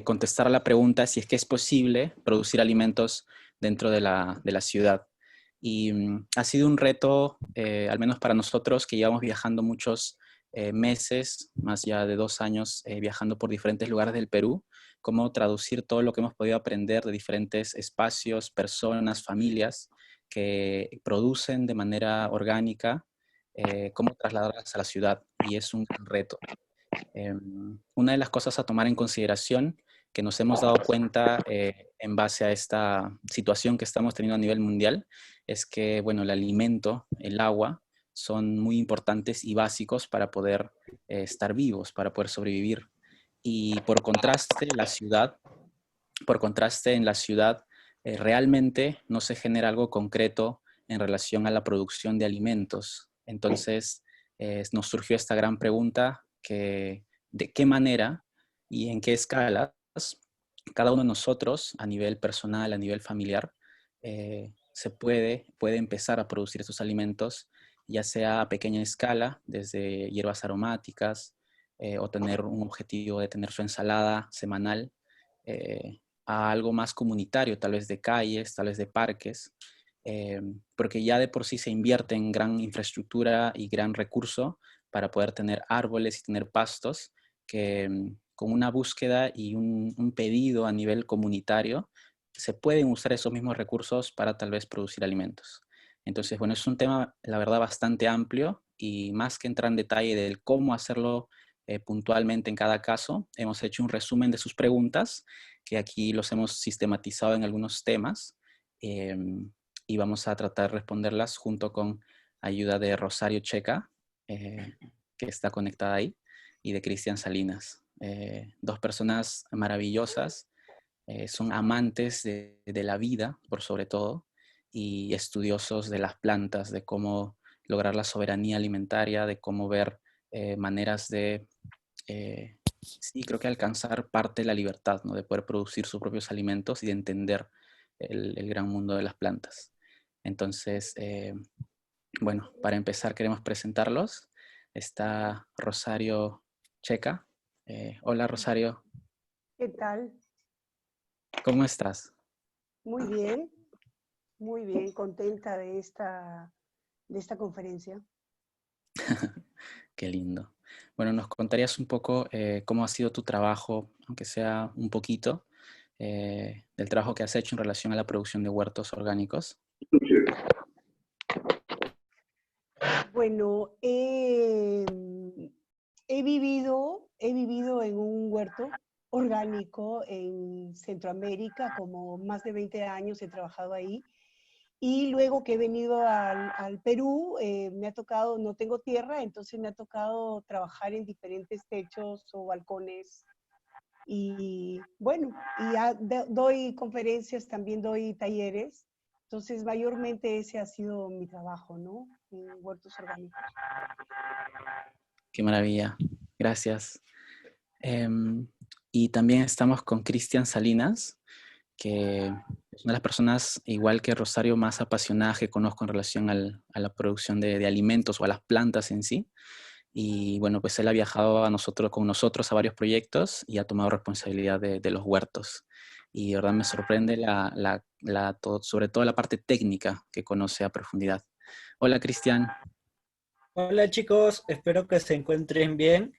contestar a la pregunta si es que es posible producir alimentos dentro de la ciudad. Y ha sido un reto, al menos para nosotros, que llevamos viajando muchos meses, más ya de 2 años, viajando por diferentes lugares del Perú, cómo traducir todo lo que hemos podido aprender de diferentes espacios, personas, familias que producen de manera orgánica, cómo trasladarlas a la ciudad. Y es un gran reto. Una de las cosas a tomar en consideración que nos hemos dado cuenta en base a esta situación que estamos teniendo a nivel mundial es que, bueno, el alimento, el agua, son muy importantes y básicos para poder estar vivos, para poder sobrevivir. Y por contraste en la ciudad, realmente no se genera algo concreto en relación a la producción de alimentos. Entonces, nos surgió esta gran pregunta que, ¿de qué manera y en qué escalas cada uno de nosotros, a nivel personal, a nivel familiar, puede empezar a producir estos alimentos, ya sea a pequeña escala, desde hierbas aromáticas, o tener un objetivo de tener su ensalada semanal, a algo más comunitario, tal vez de calles, tal vez de parques, porque ya de por sí se invierte en gran infraestructura y gran recurso para poder tener árboles y tener pastos que con una búsqueda y un pedido a nivel comunitario se pueden usar esos mismos recursos para tal vez producir alimentos. Entonces, bueno, es un tema, la verdad, bastante amplio y más que entrar en detalle del cómo hacerlo puntualmente en cada caso, hemos hecho un resumen de sus preguntas, que aquí los hemos sistematizado en algunos temas eh, y vamos a tratar de responderlas junto con ayuda de Rosario Checa, que está conectada ahí, y de Cristian Salinas. Dos personas maravillosas, son amantes de la vida, por sobre todo, y estudiosos de las plantas, de cómo lograr la soberanía alimentaria, de cómo ver maneras de, sí, creo que alcanzar parte de la libertad, ¿no? De poder producir sus propios alimentos y de entender el gran mundo de las plantas. Entonces, bueno, para empezar queremos presentarlos. Está Rosario Checa. Hola Rosario, ¿Qué tal? ¿cómo estás? Muy bien, contenta de esta conferencia. Qué lindo. Bueno, ¿nos contarías un poco cómo ha sido tu trabajo, aunque sea un poquito, del trabajo que has hecho en relación a la producción de huertos orgánicos? Bueno, he vivido en un huerto orgánico en Centroamérica, como más de 20 años he trabajado ahí. Y luego que he venido al Perú, me ha tocado, no tengo tierra, entonces me ha tocado trabajar en diferentes techos o balcones. Y bueno, doy conferencias, también doy talleres. Entonces, mayormente ese ha sido mi trabajo, ¿no? En huertos orgánicos. Qué maravilla. Gracias. Y también estamos con Cristian Salinas, que es una de las personas, igual que Rosario, más apasionadas que conozco en relación a la producción de alimentos o a las plantas en sí. Y bueno, pues él ha viajado con nosotros a varios proyectos y ha tomado responsabilidad de los huertos. Y de verdad me sorprende sobre todo la parte técnica que conoce a profundidad. Hola, Cristian. Hola chicos, espero que se encuentren bien.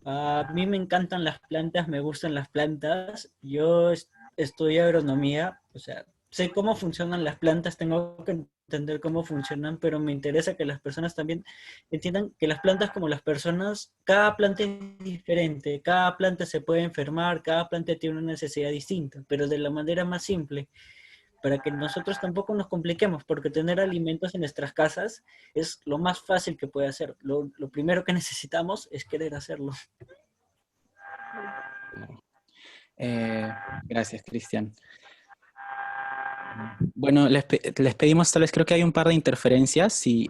A mí me encantan las plantas, me gustan las plantas. Yo estudio agronomía, o sea, sé cómo funcionan las plantas, tengo que entender cómo funcionan, pero me interesa que las personas también entiendan que las plantas como las personas, cada planta es diferente, cada planta se puede enfermar, cada planta tiene una necesidad distinta, pero de la manera más simple para que nosotros tampoco nos compliquemos, porque tener alimentos en nuestras casas es lo más fácil que puede hacer. Lo primero que necesitamos es querer hacerlo. Gracias, Cristian. Bueno, les pedimos, tal vez creo que hay un par de interferencias. Si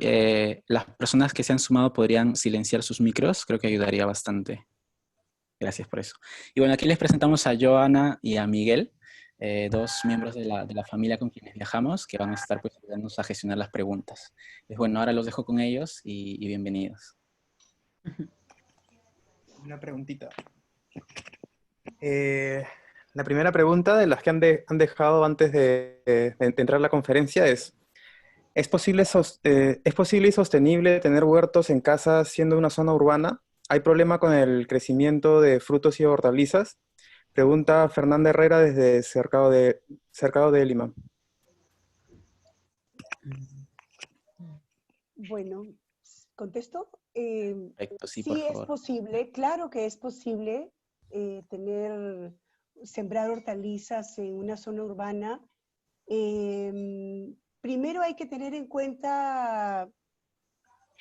las personas que se han sumado podrían silenciar sus micros, creo que ayudaría bastante. Gracias por eso. Y bueno, aquí les presentamos a Joana y a Miguel, dos miembros de la familia con quienes viajamos, que van a estar pues, ayudándonos a gestionar las preguntas. Pues bueno, ahora los dejo con ellos y bienvenidos. Una preguntita. Eh, la primera pregunta de las que han dejado antes de entrar a la conferencia ¿es posible y sostenible tener huertos en casa siendo una zona urbana? ¿Hay problema con el crecimiento de frutos y hortalizas? Pregunta Fernanda Herrera desde Cercado de Lima. Bueno, ¿contesto? Perfecto, sí, por Sí es favor. posible, claro que es posible sembrar hortalizas en una zona urbana. Primero hay que tener en cuenta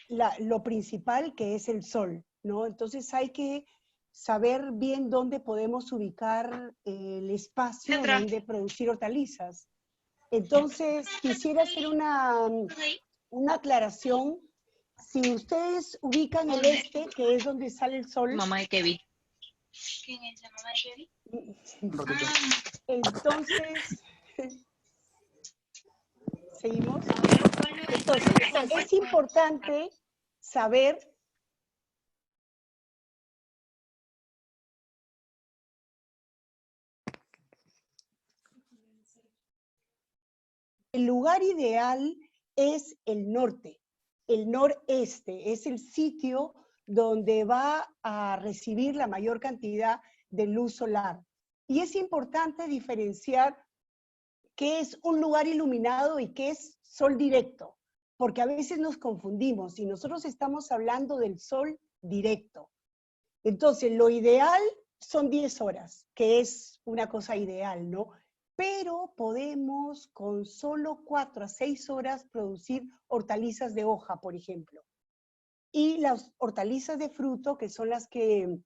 lo principal, que es el sol, ¿no? Entonces hay que saber bien dónde podemos ubicar el espacio donde producir hortalizas. Entonces quisiera hacer una aclaración. Si ustedes ubican el este, que es donde sale el sol, Mamá de Kevin. entonces, seguimos. Entonces, es importante saber el lugar ideal es el norte, el noreste, es el sitio donde va a recibir la mayor cantidad de luz solar. Y es importante diferenciar qué es un lugar iluminado y qué es sol directo, porque a veces nos confundimos y nosotros estamos hablando del sol directo. Entonces, lo ideal son 10 horas, que es una cosa ideal, ¿no? Pero podemos con solo 4 a 6 horas producir hortalizas de hoja, por ejemplo. Y las hortalizas de fruto, que son las que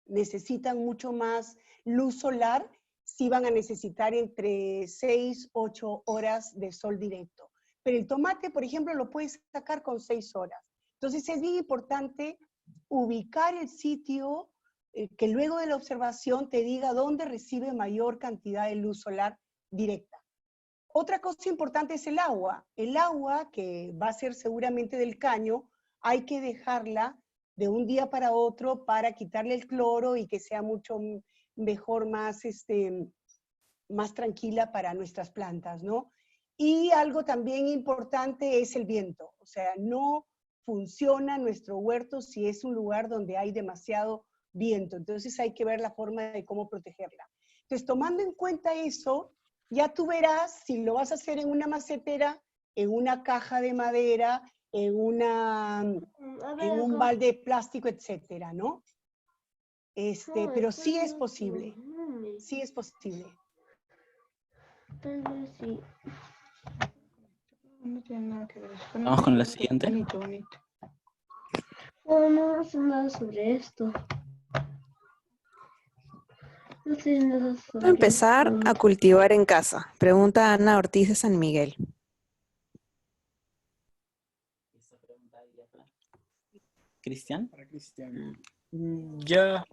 necesitan mucho más luz solar, sí van a necesitar entre 6, 8 horas de sol directo. Pero el tomate, por ejemplo, lo puedes sacar con 6 horas. Entonces es bien importante ubicar el sitio que luego de la observación te diga dónde recibe mayor cantidad de luz solar directa. Otra cosa importante es el agua. El agua, que va a ser seguramente del caño, hay que dejarla de un día para otro para quitarle el cloro y que sea mucho mejor, más tranquila para nuestras plantas, ¿no? Y algo también importante es el viento. O sea, no funciona nuestro huerto si es un lugar donde hay demasiado viento. Entonces hay que ver la forma de cómo protegerla. Entonces, tomando en cuenta eso, ya tú verás si lo vas a hacer en una macetera, en una caja de madera, en un balde de plástico, etcétera, ¿no? Pero sí es posible. Sí es posible. Tal vez sí. No tiene nada que ver. Vamos con la siguiente. Bonito, bonito. No sé nada sobre esto. No sé nada sobre ¿Puedo empezar esto. a cultivar en casa? Pregunta Ana Ortiz de San Miguel. ¿Cristian? Para Cristian. Ya,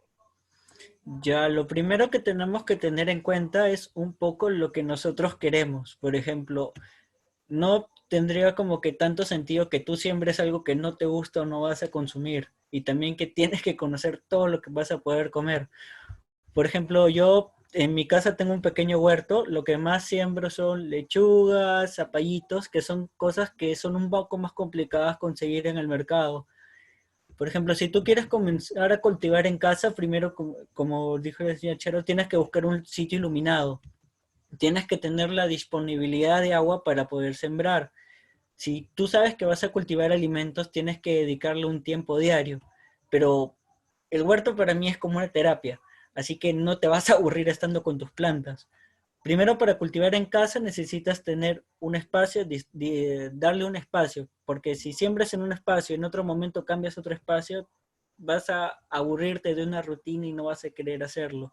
lo primero que tenemos que tener en cuenta es un poco lo que nosotros queremos. Por ejemplo, no tendría como que tanto sentido que tú siembres algo que no te gusta o no vas a consumir. Y también que tienes que conocer todo lo que vas a poder comer. Por ejemplo, yo en mi casa tengo un pequeño huerto. Lo que más siembro son lechugas, zapallitos, que son cosas que son un poco más complicadas conseguir en el mercado. Por ejemplo, si tú quieres comenzar a cultivar en casa, primero, como dijo el señor Charo, tienes que buscar un sitio iluminado. Tienes que tener la disponibilidad de agua para poder sembrar. Si tú sabes que vas a cultivar alimentos, tienes que dedicarle un tiempo diario. Pero el huerto para mí es como una terapia, así que no te vas a aburrir estando con tus plantas. Primero, para cultivar en casa necesitas tener un espacio, darle un espacio, porque si siembras en un espacio y en otro momento cambias otro espacio, vas a aburrirte de una rutina y no vas a querer hacerlo.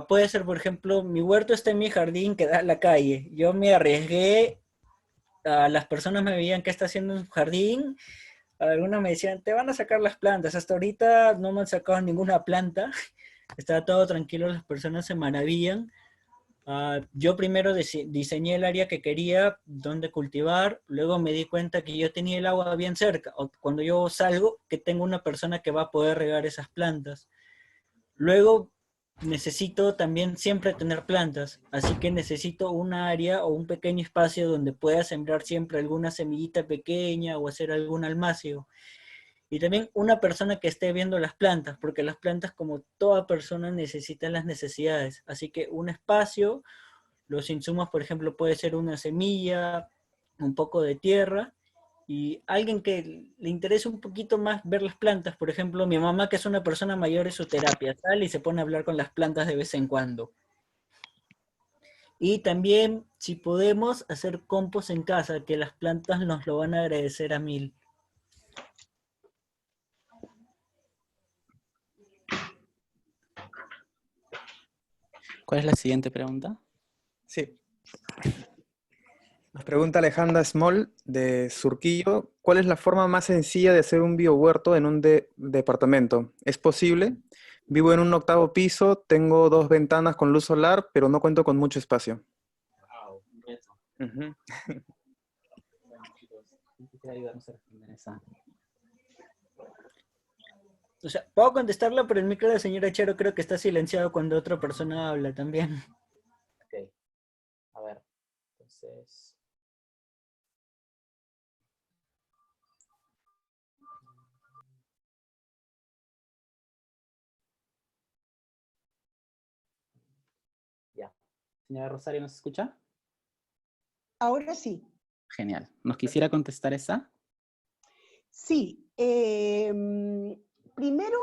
Puede ser, por ejemplo, mi huerto está en mi jardín que da a la calle. Yo me arriesgué, las personas me veían qué está haciendo en su jardín, algunos me decían, te van a sacar las plantas. Hasta ahorita no me han sacado ninguna planta, estaba todo tranquilo, las personas se maravillan. Yo primero diseñé el área que quería, donde cultivar, luego me di cuenta que yo tenía el agua bien cerca, o cuando yo salgo, que tengo una persona que va a poder regar esas plantas. Luego necesito también siempre tener plantas, así que necesito una área o un pequeño espacio donde pueda sembrar siempre alguna semillita pequeña o hacer algún almácigo. Y también una persona que esté viendo las plantas, porque las plantas, como toda persona, necesitan las necesidades. Así que un espacio, los insumos, por ejemplo, puede ser una semilla, un poco de tierra, y alguien que le interese un poquito más ver las plantas. Por ejemplo, mi mamá, que es una persona mayor, es su terapia, sale y se pone a hablar con las plantas de vez en cuando. Y también, si podemos, hacer compost en casa, que las plantas nos lo van a agradecer a mil. ¿Cuál es la siguiente pregunta? Sí. Nos pregunta Alejandra Small de Surquillo, ¿cuál es la forma más sencilla de hacer un biohuerto en un departamento? ¿Es posible? Vivo en un 8º piso, tengo 2 ventanas con luz solar, pero no cuento con mucho espacio. Wow, un reto. Ujú. Bueno, chicos, ¿quién quisiera ayudarnos a responder esa? O sea, puedo contestarla, pero el micro de la señora Charo creo que está silenciado cuando otra persona habla también. Ok, a ver, entonces... Ya. Señora Rosario, ¿nos escucha? Ahora sí. Genial. ¿Nos quisiera contestar esa? Sí. Primero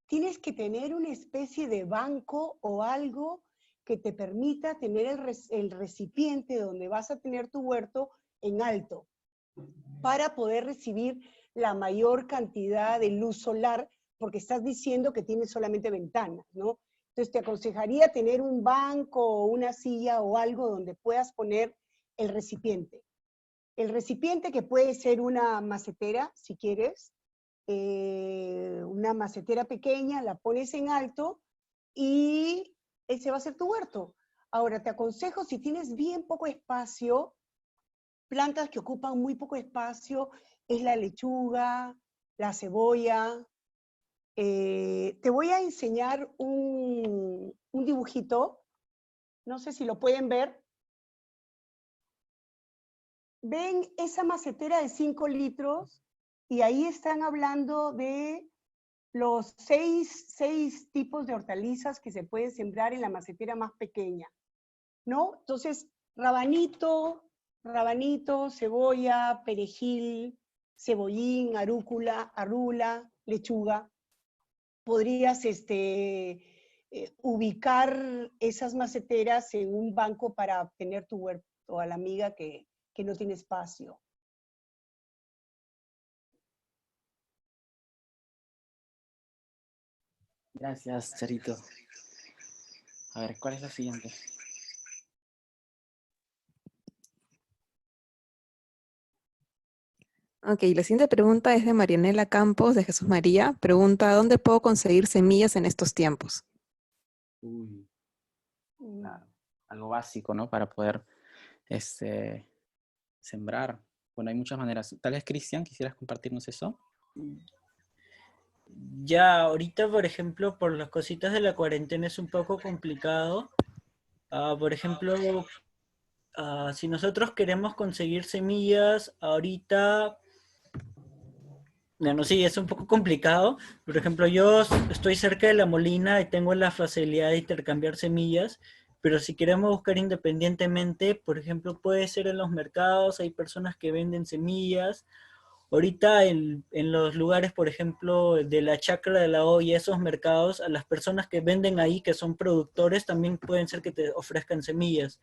tienes que tener una especie de banco o algo que te permita tener el recipiente donde vas a tener tu huerto en alto para poder recibir la mayor cantidad de luz solar, porque estás diciendo que tienes solamente ventanas, ¿no? Entonces te aconsejaría tener un banco o una silla o algo donde puedas poner el recipiente. El recipiente, que puede ser una macetera, si quieres, una macetera pequeña, la pones en alto y ese va a ser tu huerto. Ahora, te aconsejo, si tienes bien poco espacio, plantas que ocupan muy poco espacio, es la lechuga, la cebolla. Te voy a enseñar un dibujito, no sé si lo pueden ver. Ven esa macetera de 5 litros y ahí están hablando de los seis tipos de hortalizas que se pueden sembrar en la macetera más pequeña, ¿no? Entonces, rabanito, cebolla, perejil, cebollín, arula, lechuga. Podrías ubicar esas maceteras en un banco para tener tu huerto, a la amiga que no tiene espacio. Gracias, Charito. A ver, ¿cuál es la siguiente? Ok, la siguiente pregunta es de Marianela Campos, de Jesús María. Pregunta, ¿dónde puedo conseguir semillas en estos tiempos? Uy, claro. Algo básico, ¿no? Para poder sembrar. Bueno, hay muchas maneras. Tal vez, Cristian, ¿quisieras compartirnos eso? Ya ahorita, por ejemplo, por las cositas de la cuarentena es un poco complicado. Por ejemplo, si nosotros queremos conseguir semillas, ahorita, bueno, sí, es un poco complicado. Por ejemplo, yo estoy cerca de La Molina y tengo la facilidad de intercambiar semillas, pero si queremos buscar independientemente, por ejemplo, puede ser en los mercados, hay personas que venden semillas. Ahorita en los lugares, por ejemplo, de la Chacra de la O y esos mercados, a las personas que venden ahí, que son productores, también pueden ser que te ofrezcan semillas.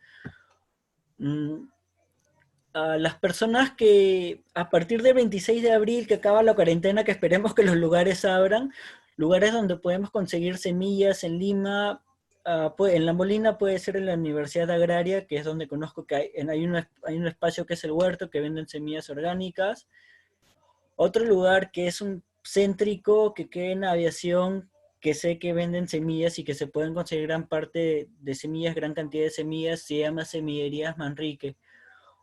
A las personas que a partir del 26 de abril, que acaba la cuarentena, que esperemos que los lugares abran, lugares donde podemos conseguir semillas en Lima, en La Molina puede ser en la Universidad Agraria, que es donde conozco que hay un espacio que es el huerto, que venden semillas orgánicas. Otro lugar que es un céntrico, que queda en aviación, que sé que venden semillas y que se pueden conseguir gran parte de semillas, gran cantidad de semillas, se llama Semillerías Manrique.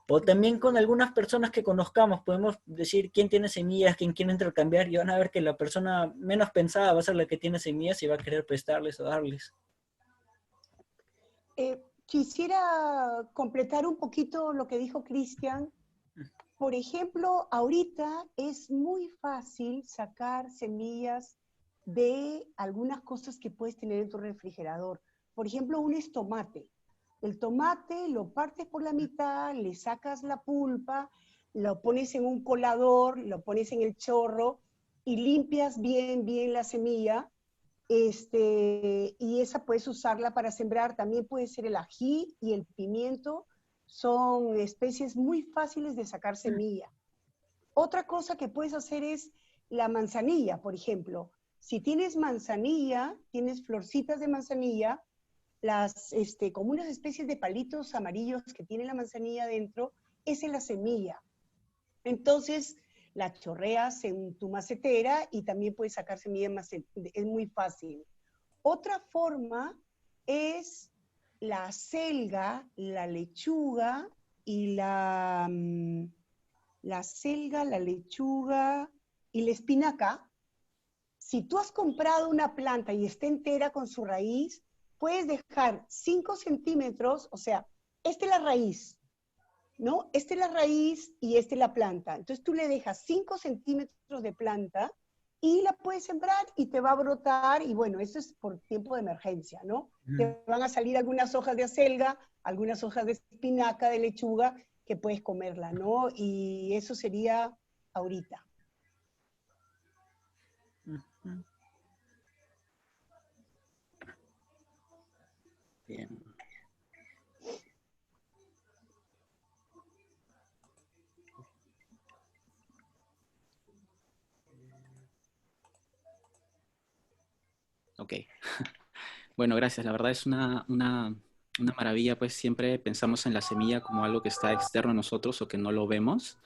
O también con algunas personas que conozcamos, podemos decir quién tiene semillas, quién quiere intercambiar, y van a ver que la persona menos pensada va a ser la que tiene semillas y va a querer prestarles o darles. Quisiera completar un poquito lo que dijo Cristian. Por ejemplo, ahorita es muy fácil sacar semillas de algunas cosas que puedes tener en tu refrigerador. Por ejemplo, un es tomate. El tomate lo partes por la mitad, le sacas la pulpa, lo pones en un colador, lo pones en el chorro y limpias bien, bien la semilla. Y esa puedes usarla para sembrar. También puede ser el ají y el pimiento. Son especies muy fáciles de sacar semilla. Otra cosa que puedes hacer es la manzanilla, por ejemplo. Si tienes manzanilla, tienes florcitas de manzanilla, como unas especies de palitos amarillos que tiene la manzanilla dentro, esa es la semilla. Entonces, la chorreas en tu macetera y también puedes sacar semilla en macetera. Es muy fácil. Otra forma es la selga, la lechuga y la selga, la lechuga y la espinaca. Si tú has comprado una planta y está entera con su raíz, puedes dejar 5 centímetros, o sea, esta es la raíz, ¿no? Esta es la raíz y esta es la planta. Entonces tú le dejas 5 centímetros de planta y la puedes sembrar y te va a brotar, y bueno, eso es por tiempo de emergencia, ¿no? Te van a salir algunas hojas de acelga, algunas hojas de espinaca, de lechuga, que puedes comerla, ¿no? Y eso sería ahorita. Bien. Ok. Bueno, gracias. La verdad es una maravilla, pues siempre pensamos en la semilla como algo que está externo a nosotros o que no lo vemos,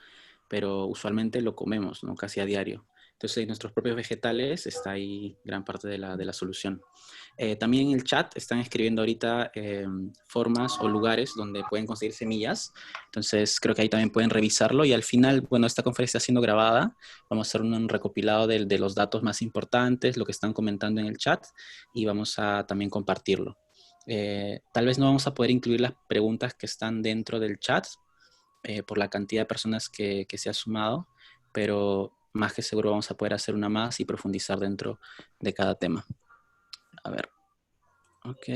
pero usualmente lo comemos, ¿no? Casi a diario. Entonces, en nuestros propios vegetales está ahí gran parte de la solución. También en el chat están escribiendo ahorita formas o lugares donde pueden conseguir semillas. Entonces, creo que ahí también pueden revisarlo. Y al final, bueno, esta conferencia está siendo grabada. Vamos a hacer un recopilado de los datos más importantes, lo que están comentando en el chat, y vamos a también compartirlo. Tal vez no vamos a poder incluir las preguntas que están dentro del chat, por la cantidad de personas que se ha sumado, pero más que seguro vamos a poder hacer una más y profundizar dentro de cada tema. A ver. Ok.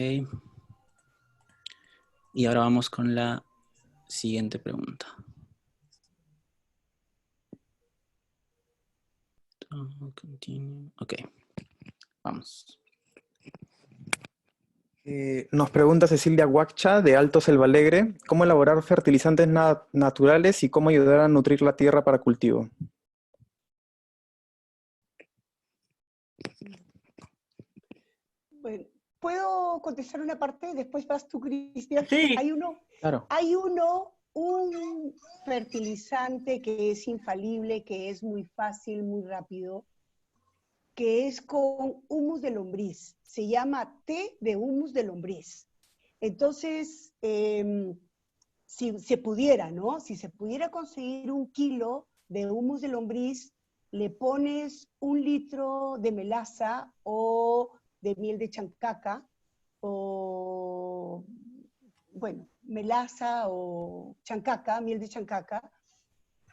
Y ahora vamos con la siguiente pregunta. Ok. Vamos. Nos pregunta Cecilia Huaccha, de Alto Selva Alegre, ¿cómo elaborar fertilizantes naturales y cómo ayudar a nutrir la tierra para cultivo? Bueno, ¿puedo contestar una parte? Después vas tú, Cristian. Sí. Claro. Un fertilizante que es infalible, que es muy fácil, muy rápido, que es con humus de lombriz. Se llama té de humus de lombriz. Entonces, si se pudiera, ¿no? Si se pudiera conseguir 1 kilo de humus de lombriz, le pones 1 litro de melaza o de miel de chancaca, o, bueno, melaza o chancaca, miel de chancaca,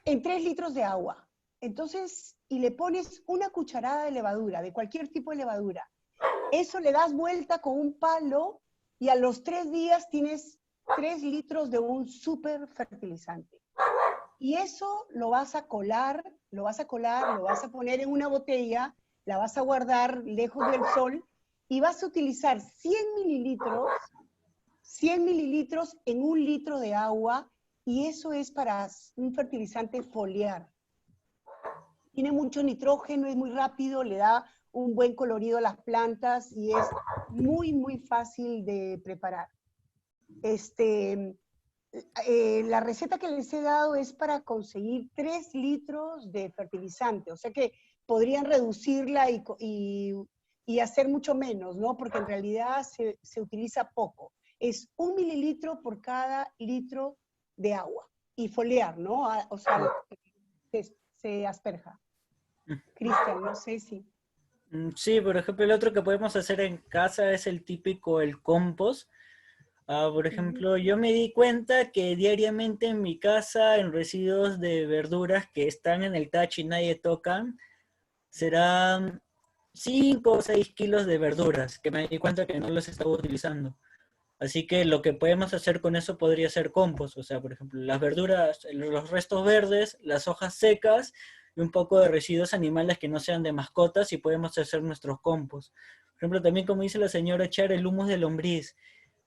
en 3 litros de agua. Entonces, y le pones 1 cucharada de levadura, de cualquier tipo de levadura. Eso le das vuelta con un palo y a los 3 días tienes 3 litros de un súper fertilizante. Y eso lo vas a colar, lo vas a poner en una botella, la vas a guardar lejos del sol y vas a utilizar 100 mililitros en 1 litro de agua, y eso es para un fertilizante foliar. Tiene mucho nitrógeno, es muy rápido, le da un buen colorido a las plantas y es muy, muy fácil de preparar. La receta que les he dado es para conseguir 3 litros de fertilizante, o sea que podrían reducirla y hacer mucho menos, ¿no? Porque en realidad se utiliza poco. Es 1 mililitro por cada litro de agua y foliar, ¿no? O sea, se asperja. Cristian, no sé si... Sí, por ejemplo, el otro que podemos hacer en casa es el típico, el compost. Por ejemplo, yo me di cuenta que diariamente en mi casa, en residuos de verduras que están en el tacho y nadie tocan, serán 5 o 6 kilos de verduras, que me di cuenta que no los estaba utilizando. Así que lo que podemos hacer con eso podría ser compost, o sea, por ejemplo, las verduras, los restos verdes, las hojas secas y un poco de residuos animales que no sean de mascotas y podemos hacer nuestros compost. Por ejemplo, también como dice la señora, echar el humus de lombriz.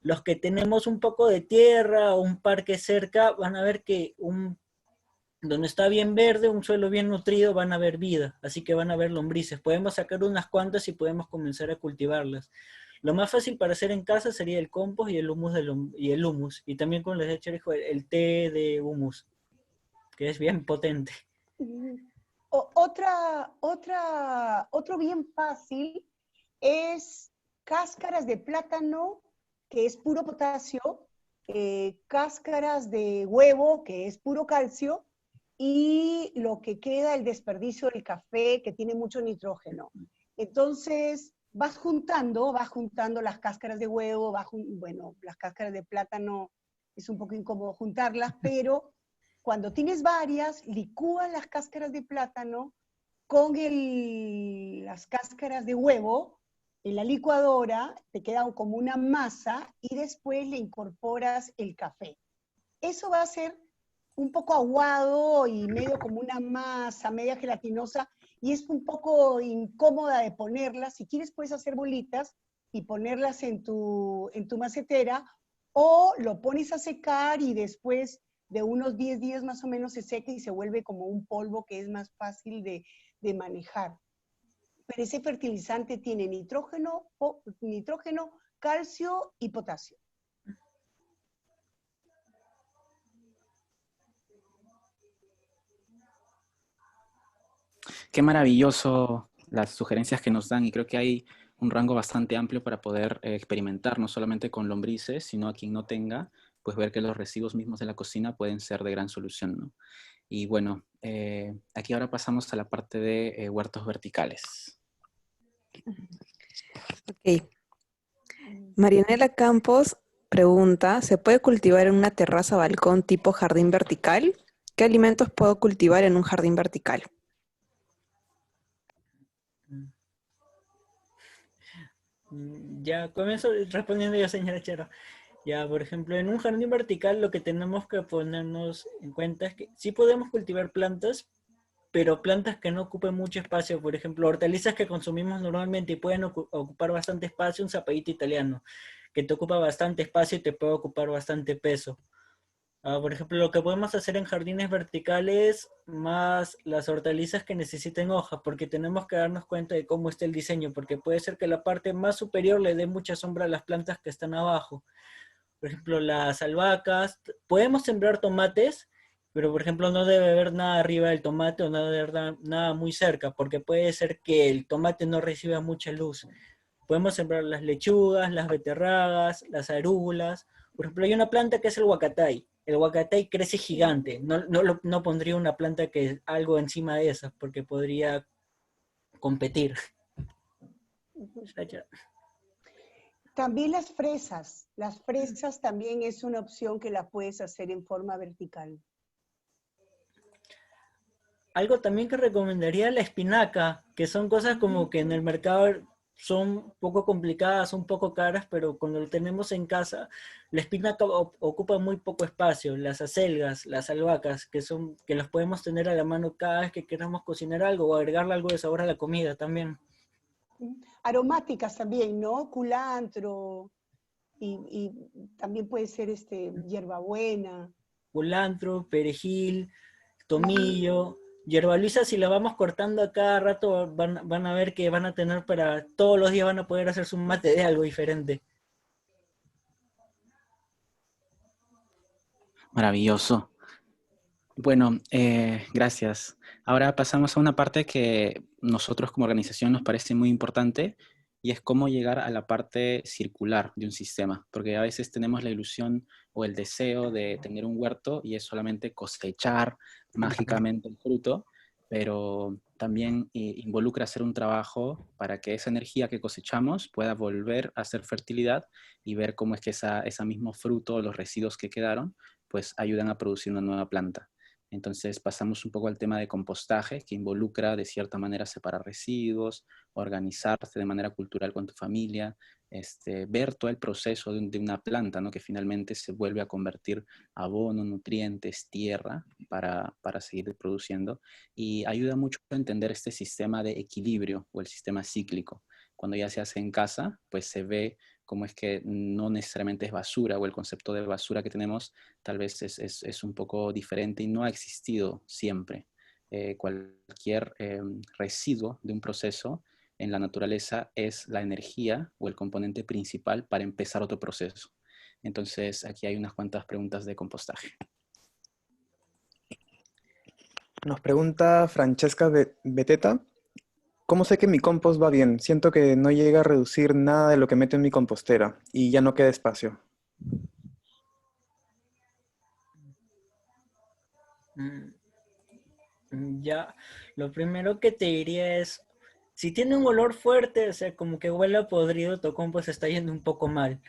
Los que tenemos un poco de tierra o un parque cerca van a ver que donde está bien verde, un suelo bien nutrido, van a haber vida, así que van a haber lombrices. Podemos sacar unas cuantas y podemos comenzar a cultivarlas. Lo más fácil para hacer en casa sería el compost y el humus. Y también, como les he dicho, el té de humus, que es bien potente. Otro bien fácil es cáscaras de plátano, que es puro potasio, cáscaras de huevo, que es puro calcio, y lo que queda, el desperdicio del café, que tiene mucho nitrógeno. Entonces, vas juntando las cáscaras de huevo, bueno, las cáscaras de plátano es un poco incómodo juntarlas, pero cuando tienes varias, licúas las cáscaras de plátano con las cáscaras de huevo en la licuadora, te queda como una masa y después le incorporas el café. Eso va a ser un poco aguado y medio como una masa, media gelatinosa, y es un poco incómoda de ponerlas. Si quieres puedes hacer bolitas y ponerlas en tu macetera, o lo pones a secar y después de unos 10 días más o menos se seca y se vuelve como un polvo que es más fácil de manejar. Pero ese fertilizante tiene nitrógeno, calcio y potasio. Qué maravilloso las sugerencias que nos dan, y creo que hay un rango bastante amplio para poder experimentar, no solamente con lombrices, sino a quien no tenga, pues ver que los residuos mismos de la cocina pueden ser de gran solución, ¿no? Y bueno, aquí ahora pasamos a la parte de huertos verticales. Ok. Marianela Campos pregunta, ¿se puede cultivar en una terraza balcón tipo jardín vertical? ¿Qué alimentos puedo cultivar en un jardín vertical? Ya comienzo respondiendo yo, señora Chero. Ya, por ejemplo, en un jardín vertical lo que tenemos que ponernos en cuenta es que sí podemos cultivar plantas, pero plantas que no ocupen mucho espacio. Por ejemplo, hortalizas que consumimos normalmente y pueden ocupar bastante espacio, un zapallito italiano, que te ocupa bastante espacio y te puede ocupar bastante peso. Por ejemplo, lo que podemos hacer en jardines verticales, más las hortalizas que necesiten hojas, porque tenemos que darnos cuenta de cómo está el diseño, porque puede ser que la parte más superior le dé mucha sombra a las plantas que están abajo. Por ejemplo, las albahacas, podemos sembrar tomates, pero por ejemplo no debe haber nada arriba del tomate o no debe haber nada muy cerca, porque puede ser que el tomate no reciba mucha luz. Podemos sembrar las lechugas, las beterragas, las arúgulas. Por ejemplo, hay una planta que es el huacatay. El huacatay crece gigante. No pondría una planta que algo encima de esas, porque podría competir. También las fresas. Las fresas también es una opción que las puedes hacer en forma vertical. Algo también que recomendaría la espinaca, que son cosas como que en el mercado son un poco complicadas, un poco caras, pero cuando lo tenemos en casa, la espinaca ocupa muy poco espacio. Las acelgas, las albahacas, que los podemos tener a la mano cada vez que queramos cocinar algo o agregarle algo de sabor a la comida también. Aromáticas también, ¿no? Culantro, y también puede ser hierbabuena. Culantro, perejil, tomillo, hierba luisa. Si la vamos cortando a cada rato, van a ver que van a tener para todos los días, van a poder hacerse un mate de algo diferente. Maravilloso. Bueno, gracias. Ahora pasamos a una parte que nosotros como organización nos parece muy importante, y es cómo llegar a la parte circular de un sistema, porque a veces tenemos la ilusión o el deseo de tener un huerto y es solamente cosechar mágicamente el fruto, pero también involucra hacer un trabajo para que esa energía que cosechamos pueda volver a hacer fertilidad y ver cómo es que ese mismo fruto, los residuos que quedaron, pues ayudan a producir una nueva planta. Entonces pasamos un poco al tema de compostaje, que involucra de cierta manera separar residuos, organizarse de manera cultural con tu familia, ver todo el proceso de una planta, ¿no? Que finalmente se vuelve a convertir abono, nutrientes, tierra para seguir produciendo. Y ayuda mucho a entender este sistema de equilibrio o el sistema cíclico. Cuando ya se hace en casa, pues se ve cómo es que no necesariamente es basura, o el concepto de basura que tenemos tal vez es un poco diferente y no ha existido siempre. Cualquier residuo de un proceso en la naturaleza es la energía o el componente principal para empezar otro proceso. Entonces, aquí hay unas cuantas preguntas de compostaje. Nos pregunta Francesca Beteta. ¿Cómo sé que mi compost va bien? Siento que no llega a reducir nada de lo que meto en mi compostera y ya no queda espacio. Ya, lo primero que te diría es, si tiene un olor fuerte, o sea, como que huele a podrido, tu compost está yendo un poco mal.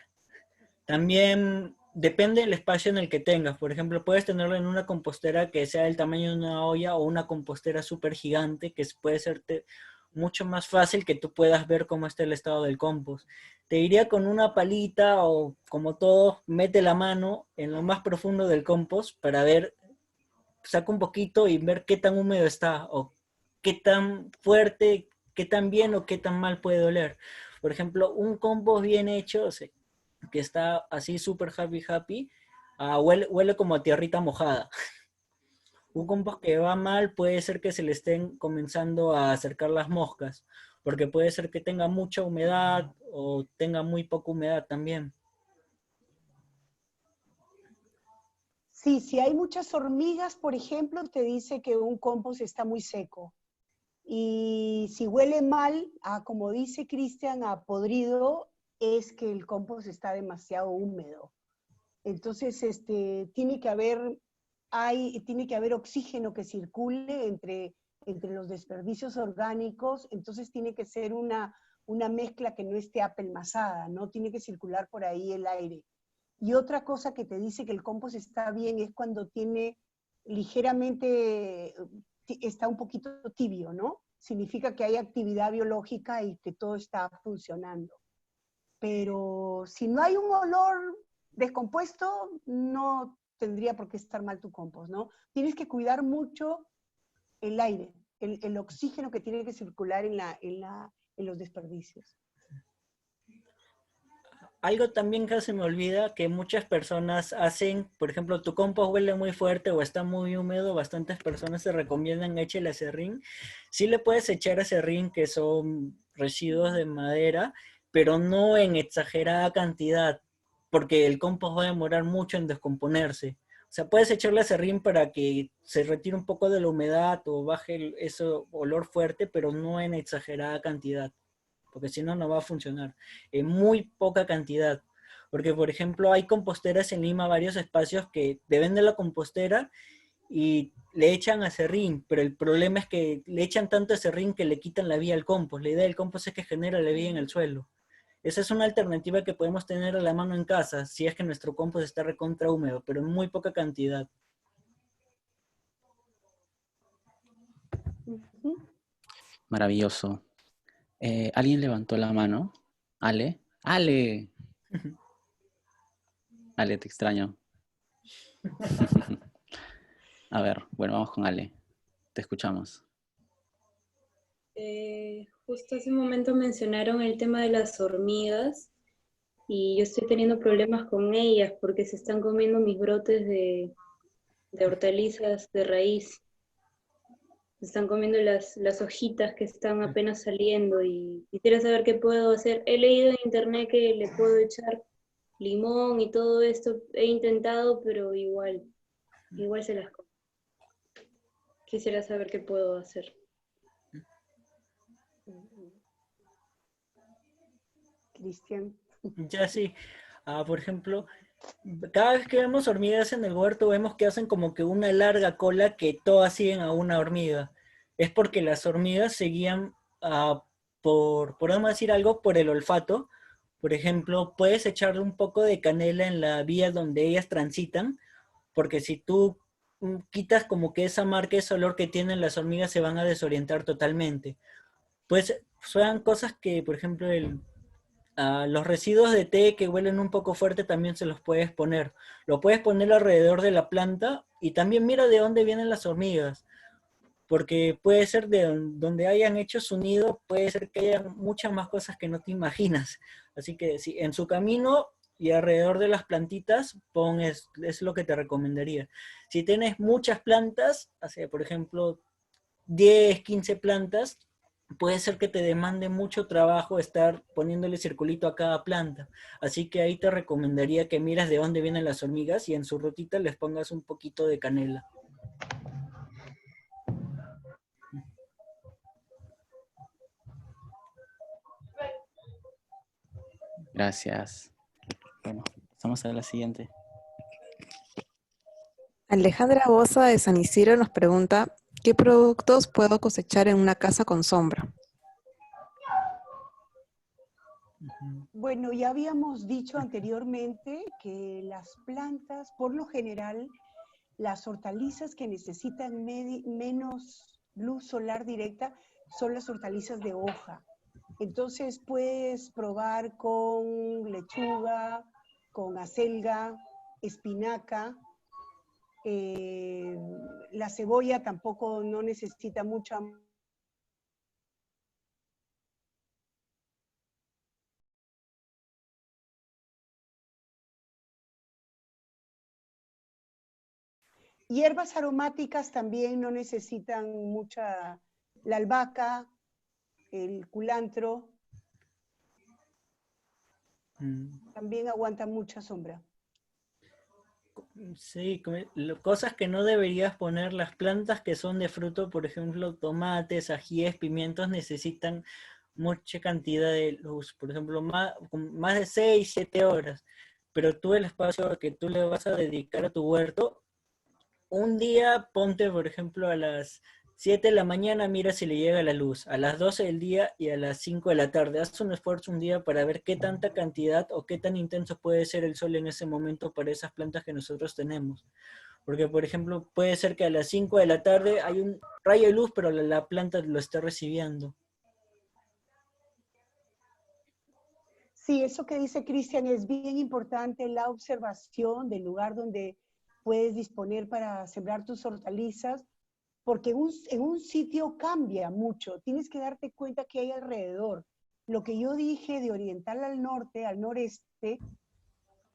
También depende del espacio en el que tengas. Por ejemplo, puedes tenerlo en una compostera que sea del tamaño de una olla o una compostera súper gigante que puede serte mucho más fácil que tú puedas ver cómo está el estado del compost. Te diría con una palita o como todo, mete la mano en lo más profundo del compost para ver, saca un poquito y ver qué tan húmedo está o qué tan fuerte, qué tan bien o qué tan mal puede oler. Por ejemplo, un compost bien hecho, o sea, que está así súper happy, huele como a tierrita mojada. Un compost que va mal puede ser que se le estén comenzando a acercar las moscas, porque puede ser que tenga mucha humedad o tenga muy poca humedad también. Sí, si hay muchas hormigas, por ejemplo, te dice que un compost está muy seco. Y si huele mal, como dice Cristian, a podrido, es que el compost está demasiado húmedo. Entonces, tiene que haber oxígeno que circule entre los desperdicios orgánicos, entonces tiene que ser una mezcla que no esté apelmazada, ¿no? Tiene que circular por ahí el aire. Y otra cosa que te dice que el compost está bien es cuando tiene ligeramente, está un poquito tibio, ¿no? Significa que hay actividad biológica y que todo está funcionando. Pero si no hay un olor descompuesto, no tendría por qué estar mal tu compost, ¿no? Tienes que cuidar mucho el aire, el oxígeno que tiene que circular en los desperdicios. Algo también que se me olvida que muchas personas hacen, por ejemplo, tu compost huele muy fuerte o está muy húmedo, bastantes personas te recomiendan échale aserrín. Sí le puedes echar aserrín, que son residuos de madera, pero no en exagerada cantidad, porque el compost va a demorar mucho en descomponerse. O sea, puedes echarle aserrín para que se retire un poco de la humedad o baje ese olor fuerte, pero no en exagerada cantidad, porque si no, no va a funcionar. En muy poca cantidad. Porque, por ejemplo, hay composteras en Lima, varios espacios que te venden la compostera y le echan aserrín, pero el problema es que le echan tanto aserrín que le quitan la vida al compost. La idea del compost es que genera la vida en el suelo. Esa es una alternativa que podemos tener a la mano en casa, si es que nuestro compost está recontra húmedo, pero en muy poca cantidad. Maravilloso. ¿Alguien levantó la mano? ¿Ale? ¡Ale! Ale, te extraño. A ver, bueno, vamos con Ale. Te escuchamos. Justo hace un momento mencionaron el tema de las hormigas y yo estoy teniendo problemas con ellas porque se están comiendo mis brotes de hortalizas de raíz. Se están comiendo las hojitas que están apenas saliendo y quisiera saber qué puedo hacer. He leído en internet que le puedo echar limón y todo esto. He intentado, pero igual se las como. Quisiera saber qué puedo hacer. Cristian. Ya sí. Por ejemplo, cada vez que vemos hormigas en el huerto, vemos que hacen como que una larga cola que todas siguen a una hormiga. es porque las hormigas se guían podemos decir algo, por el olfato. Por ejemplo, puedes echarle un poco de canela en la vía donde ellas transitan, porque si tú quitas como que esa marca, ese olor que tienen las hormigas, se van a desorientar totalmente. Pues son cosas que, por ejemplo, los residuos de té que huelen un poco fuerte también se los puedes poner. Lo puedes poner alrededor de la planta y también mira de dónde vienen las hormigas, porque puede ser de donde hayan hecho su nido, puede ser que haya muchas más cosas que no te imaginas. Así que sí, en su camino y alrededor de las plantitas, es lo que te recomendaría. Si tienes muchas plantas, por ejemplo, 10, 15 plantas, puede ser que te demande mucho trabajo estar poniéndole circulito a cada planta. Así que ahí te recomendaría que miras de dónde vienen las hormigas y en su rutita les pongas un poquito de canela. Gracias. Bueno, pasamos a la siguiente. Alejandra Bosa de San Isidro nos pregunta, ¿qué productos puedo cosechar en una casa con sombra? Bueno, ya habíamos dicho anteriormente que las plantas, por lo general, las hortalizas que necesitan menos luz solar directa son las hortalizas de hoja. Entonces puedes probar con lechuga, con acelga, espinaca. La cebolla tampoco no necesita mucha. Hierbas aromáticas también no necesitan mucha, la albahaca, el culantro, también aguantan mucha sombra. Sí, cosas que no deberías poner, las plantas que son de fruto, por ejemplo, tomates, ajíes, pimientos, necesitan mucha cantidad de luz, por ejemplo, más de 6, 7 horas, pero tú el espacio que tú le vas a dedicar a tu huerto, un día ponte, por ejemplo, a las 7 de la mañana, mira si le llega la luz, a las 12 del día y a las 5 de la tarde. Haz un esfuerzo un día para ver qué tanta cantidad o qué tan intenso puede ser el sol en ese momento para esas plantas que nosotros tenemos. Porque, por ejemplo, puede ser que a las 5 de la tarde hay un rayo de luz, pero la planta lo está recibiendo. Sí, eso que dice Cristian es bien importante, la observación del lugar donde puedes disponer para sembrar tus hortalizas, porque en un sitio cambia mucho. Tienes que darte cuenta que hay alrededor. Lo que yo dije de oriental al norte, al noreste,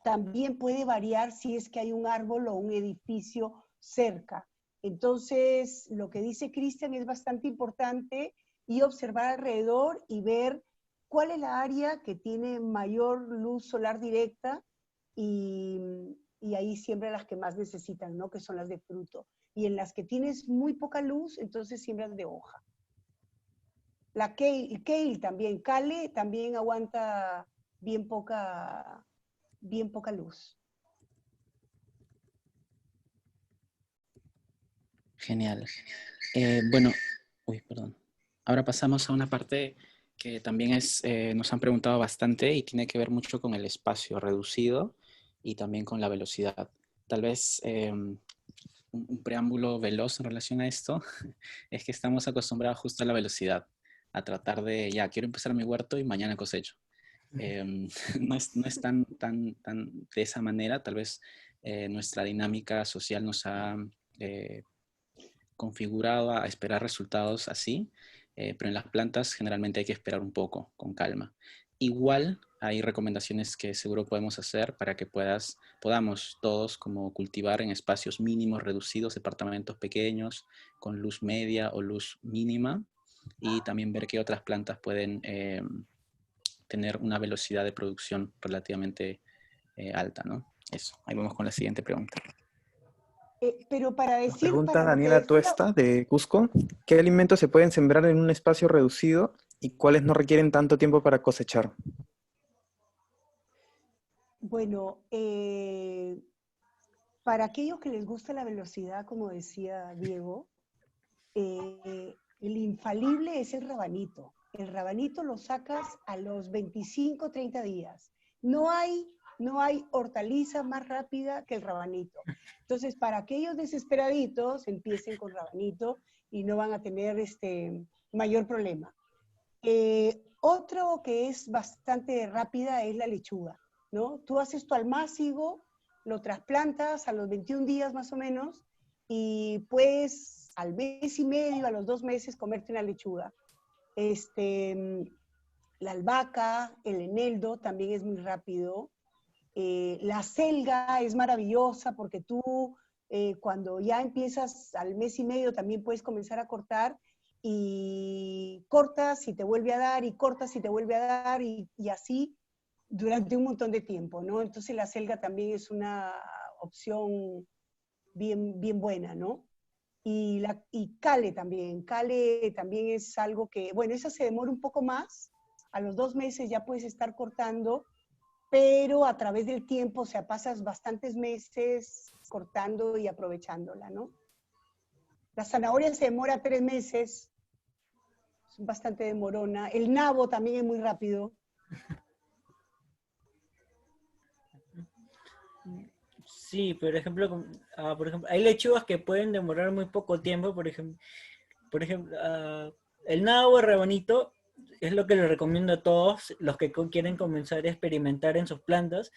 también puede variar si es que hay un árbol o un edificio cerca. Entonces, lo que dice Cristian es bastante importante y observar alrededor y ver cuál es la área que tiene mayor luz solar directa y ahí siembra las que más necesitan, ¿no? Que son las de fruto. Y en las que tienes muy poca luz, entonces siembras de hoja. La kale también, kale también aguanta bien poca luz. Genial. Bueno, perdón. Ahora pasamos a una parte que también nos han preguntado bastante y tiene que ver mucho con el espacio reducido y también con la velocidad. Tal vez un preámbulo veloz en relación a esto es que estamos acostumbrados justo a la velocidad, a tratar de, ya, quiero empezar mi huerto y mañana cosecho. No es tan de esa manera. Tal vez nuestra dinámica social nos ha configurado a esperar resultados así, pero en las plantas generalmente hay que esperar un poco, con calma. Igual hay recomendaciones que seguro podemos hacer para que podamos todos como cultivar en espacios mínimos, reducidos, departamentos pequeños, con luz media o luz mínima, y también ver qué otras plantas pueden tener una velocidad de producción relativamente alta, ¿no? Eso, ahí vamos con la siguiente pregunta. Pero para Nos decir, pregunta para lo que Daniela decía, Tuesta de Cusco, ¿qué alimentos se pueden sembrar en un espacio reducido y cuáles no requieren tanto tiempo para cosechar? bueno, para aquellos que les gusta la velocidad, como decía Diego, El infalible es el rabanito. El rabanito lo sacas a los 25, 30 días. No hay hortaliza más rápida que el rabanito. Entonces, para aquellos desesperaditos, empiecen con rabanito y no van a tener mayor problema. Otro que es bastante rápida es la lechuga, ¿no? Tú haces tu almácigo, lo trasplantas a los 21 días más o menos y puedes al mes y medio, a los 2 meses, comerte una lechuga. La albahaca, el eneldo también es muy rápido. La selga es maravillosa porque tú cuando ya empiezas al mes y medio también puedes comenzar a cortar y cortas y te vuelve a dar y cortas y te vuelve a dar y así durante un montón de tiempo, ¿no? Entonces la selga también es una opción bien, bien buena, ¿no? Y cale también es algo que, bueno, esa se demora un poco más, a los 2 meses ya puedes estar cortando, pero a través del tiempo, o sea, pasas bastantes meses cortando y aprovechándola, ¿no? La zanahoria se demora 3 meses, es bastante demorona. El nabo también es muy rápido. Sí, por ejemplo, hay lechugas que pueden demorar muy poco tiempo, por ejemplo, el nabo rabanito es lo que les recomiendo a todos los que quieren comenzar a experimentar en sus plantas,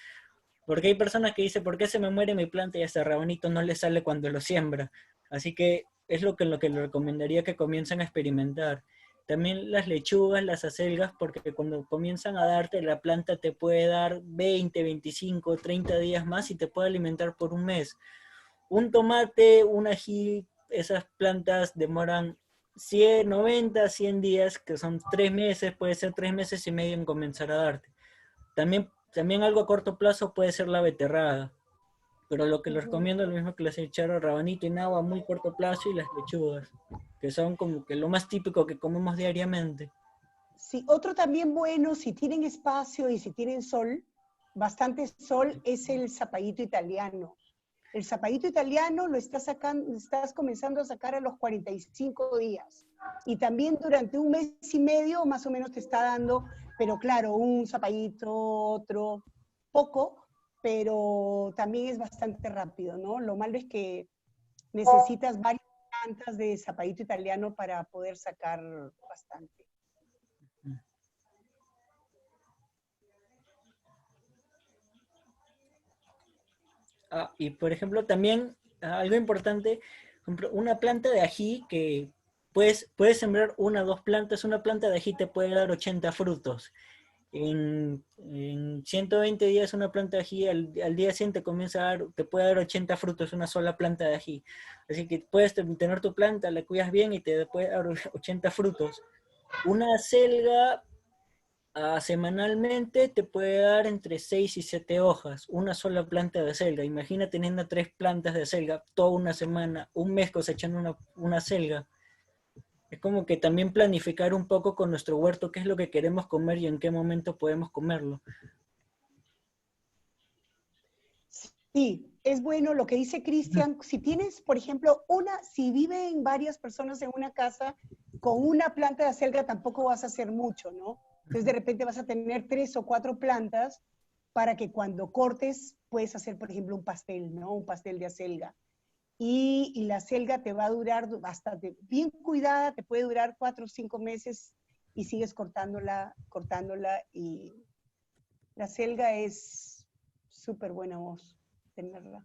porque hay personas que dicen, ¿por qué se me muere mi planta y ese rabanito no le sale cuando lo siembra? Así que es lo que les recomendaría que comiencen a experimentar. También las lechugas, las acelgas, porque cuando comienzan a darte, la planta te puede dar 20, 25, 30 días más y te puede alimentar por un mes. Un tomate, un ají, esas plantas demoran 100, 90, 100 días, que son 3 meses, puede ser 3 meses y medio en comenzar a darte. También algo a corto plazo puede ser la beterraga, pero lo que les recomiendo es lo mismo que les he dicho, rabanito y nabo a muy corto plazo y las lechugas, que son como que lo más típico que comemos diariamente. Sí, otro también bueno, si tienen espacio y si tienen sol, bastante sol, es el zapallito italiano. El zapallito italiano lo estás comenzando a sacar a los 45 días. Y también durante un mes y medio más o menos te está dando, pero claro, un zapallito, otro, poco, pero también es bastante rápido, ¿no? Lo malo es que necesitas varias plantas de zapallito italiano para poder sacar bastante. Y por ejemplo, también algo importante, una planta de ají que puedes sembrar 1 o 2 plantas, una planta de ají te puede dar 80 frutos. En 120 días una planta de ají, al día siguiente te puede dar 80 frutos, una sola planta de ají. Así que puedes tener tu planta, la cuidas bien y te puede dar 80 frutos. Una selga semanalmente te puede dar entre 6 y 7 hojas, una sola planta de selga. Imagina teniendo 3 plantas de selga toda una semana, un mes cosechando una selga. Es como que también planificar un poco con nuestro huerto qué es lo que queremos comer y en qué momento podemos comerlo. Sí, es bueno lo que dice Cristian. Si tienes, por ejemplo, si viven varias personas en una casa, con una planta de acelga tampoco vas a hacer mucho, ¿no? Entonces de repente vas a tener 3 o 4 plantas para que cuando cortes puedes hacer, por ejemplo, un pastel, ¿no? Un pastel de acelga. Y la acelga te va a durar bastante, bien cuidada, te puede durar 4 o 5 meses y sigues cortándola y la acelga es súper buena voz tenerla.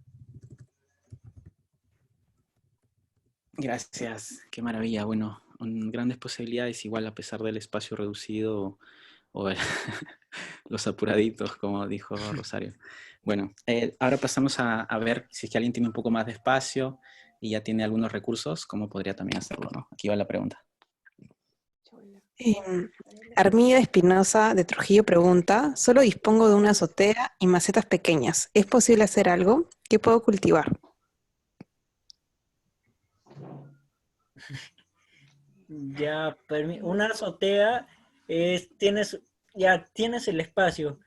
Gracias, qué maravilla. Bueno, grandes posibilidades, igual a pesar del espacio reducido o los apuraditos, como dijo Rosario. Bueno, ahora pasamos a ver si es que alguien tiene un poco más de espacio y ya tiene algunos recursos, cómo podría también hacerlo, ¿no? Aquí va la pregunta. Armida Espinosa de Trujillo pregunta, solo dispongo de una azotea y macetas pequeñas. ¿Es posible hacer algo? ¿Qué puedo cultivar? Ya, una azotea tienes el espacio.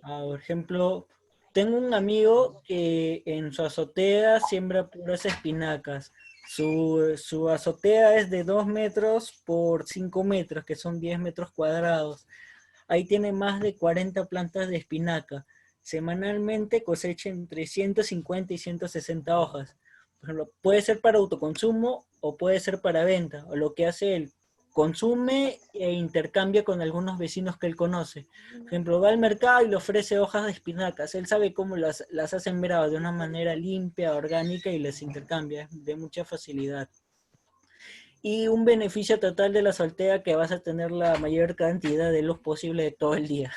Por ejemplo, tengo un amigo que en su azotea siembra puras espinacas. Su azotea es de 2 metros por 5 metros, que son 10 metros cuadrados. Ahí tiene más de 40 plantas de espinaca. Semanalmente cosecha entre 150 y 160 hojas. Por ejemplo, puede ser para autoconsumo o puede ser para venta. O lo que hace él, consume e intercambia con algunos vecinos que él conoce. Por ejemplo, va al mercado y le ofrece hojas de espinacas. Él sabe cómo las ha sembrado de una manera limpia, orgánica y les intercambia de mucha facilidad. Y un beneficio total de la soltea que vas a tener la mayor cantidad de luz posible de todo el día.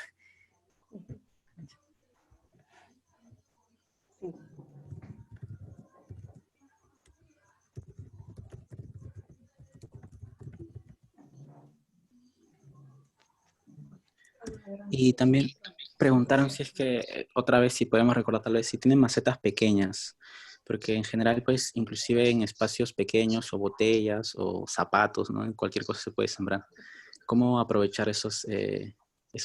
Y también preguntaron si es que, otra vez, si podemos recordar tal vez, si tienen macetas pequeñas, porque en general, pues, inclusive en espacios pequeños o botellas o zapatos, ¿no? En cualquier cosa se puede sembrar. ¿Cómo aprovechar esos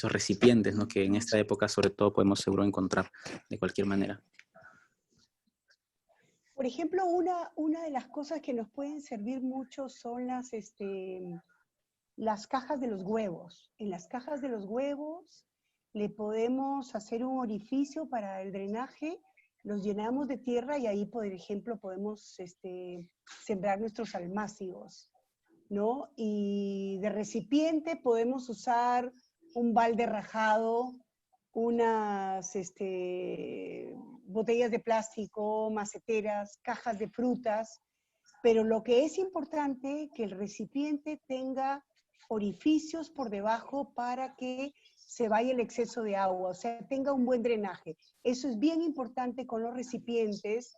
recipientes, ¿no? Que en esta época, sobre todo, podemos seguro encontrar de cualquier manera? Por ejemplo, una de las cosas que nos pueden servir mucho son las cajas de los huevos. En las cajas de los huevos le podemos hacer un orificio para el drenaje, los llenamos de tierra y ahí, por ejemplo, podemos sembrar nuestros almácigos, ¿no? Y de recipiente podemos usar un balde rajado, unas botellas de plástico, maceteras, cajas de frutas, pero lo que es importante que el recipiente tenga orificios por debajo para que se vaya el exceso de agua, o sea, tenga un buen drenaje. Eso es bien importante con los recipientes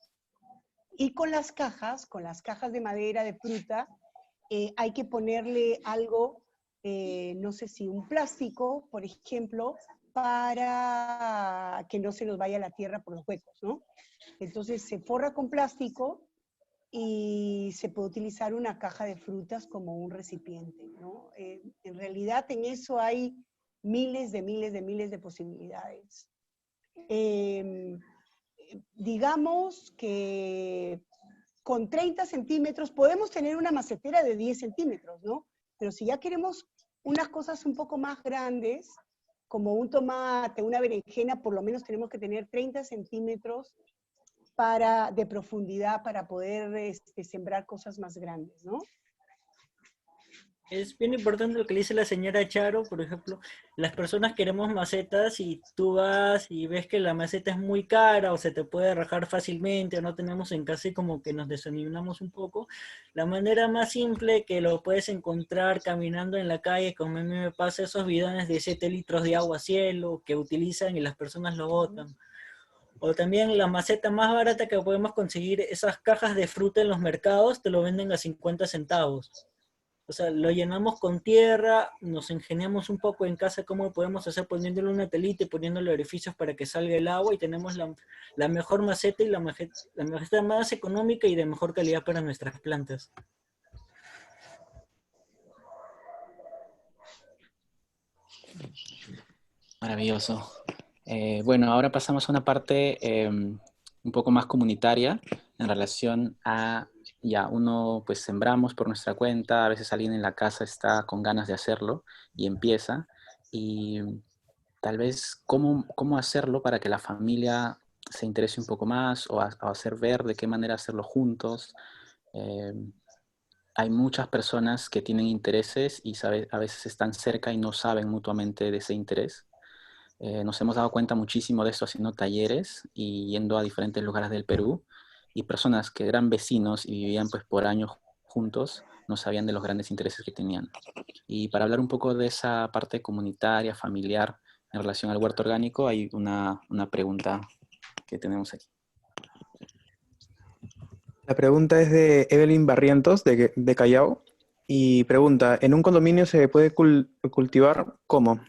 y con las cajas de madera, de fruta, hay que ponerle algo, no sé si un plástico, por ejemplo, para que no se nos vaya la tierra por los huecos, ¿no? Entonces se forra con plástico y se puede utilizar una caja de frutas como un recipiente, ¿no? En realidad en eso hay miles de posibilidades. Digamos que con 30 centímetros podemos tener una macetera de 10 centímetros, ¿no? Pero si ya queremos unas cosas un poco más grandes, como un tomate, una berenjena, por lo menos tenemos que tener 30 centímetros de profundidad para poder sembrar cosas más grandes, ¿no? Es bien importante lo que le dice la señora Charo, por ejemplo, las personas queremos macetas y tú vas y ves que la maceta es muy cara o se te puede rajar fácilmente o no tenemos en casa y como que nos desanimamos un poco. La manera más simple que lo puedes encontrar caminando en la calle, como a mí me pasa esos bidones de 7 litros de agua a cielo que utilizan y las personas lo botan. O también la maceta más barata que podemos conseguir, esas cajas de fruta en los mercados, te lo venden a 50 centavos. O sea, lo llenamos con tierra, nos ingeniamos un poco en casa cómo podemos hacer poniéndole una telita y poniéndole orificios para que salga el agua y tenemos la mejor maceta y la maceta más económica y de mejor calidad para nuestras plantas. Maravilloso. Bueno, ahora pasamos a una parte un poco más comunitaria en relación a, ya, uno pues sembramos por nuestra cuenta, a veces alguien en la casa está con ganas de hacerlo y empieza, y tal vez cómo hacerlo para que la familia se interese un poco más o hacer ver de qué manera hacerlo juntos. Eh, Hay muchas personas que tienen intereses y a veces están cerca y no saben mutuamente de ese interés. Nos hemos dado cuenta muchísimo de esto haciendo talleres y yendo a diferentes lugares del Perú, y personas que eran vecinos y vivían pues por años juntos no sabían de los grandes intereses que tenían. Y para hablar un poco de esa parte comunitaria, familiar, en relación al huerto orgánico, hay una pregunta que tenemos aquí. La pregunta es de Evelyn Barrientos, de Callao, y pregunta, ¿en un condominio se puede cultivar cómo?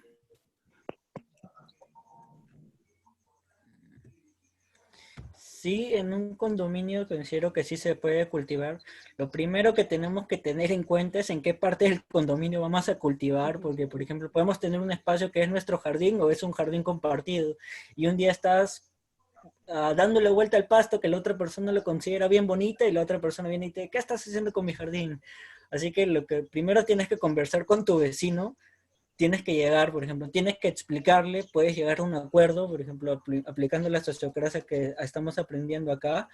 Sí, en un condominio considero que sí se puede cultivar. Lo primero que tenemos que tener en cuenta es en qué parte del condominio vamos a cultivar, porque por ejemplo podemos tener un espacio que es nuestro jardín o es un jardín compartido y un día estás dándole vuelta al pasto que la otra persona lo considera bien bonita y la otra persona viene y te dice, ¿qué estás haciendo con mi jardín? Así que lo que primero tienes que conversar con tu vecino, tienes que llegar, por ejemplo, tienes que explicarle, puedes llegar a un acuerdo, por ejemplo, aplicando la sociocracia que estamos aprendiendo acá,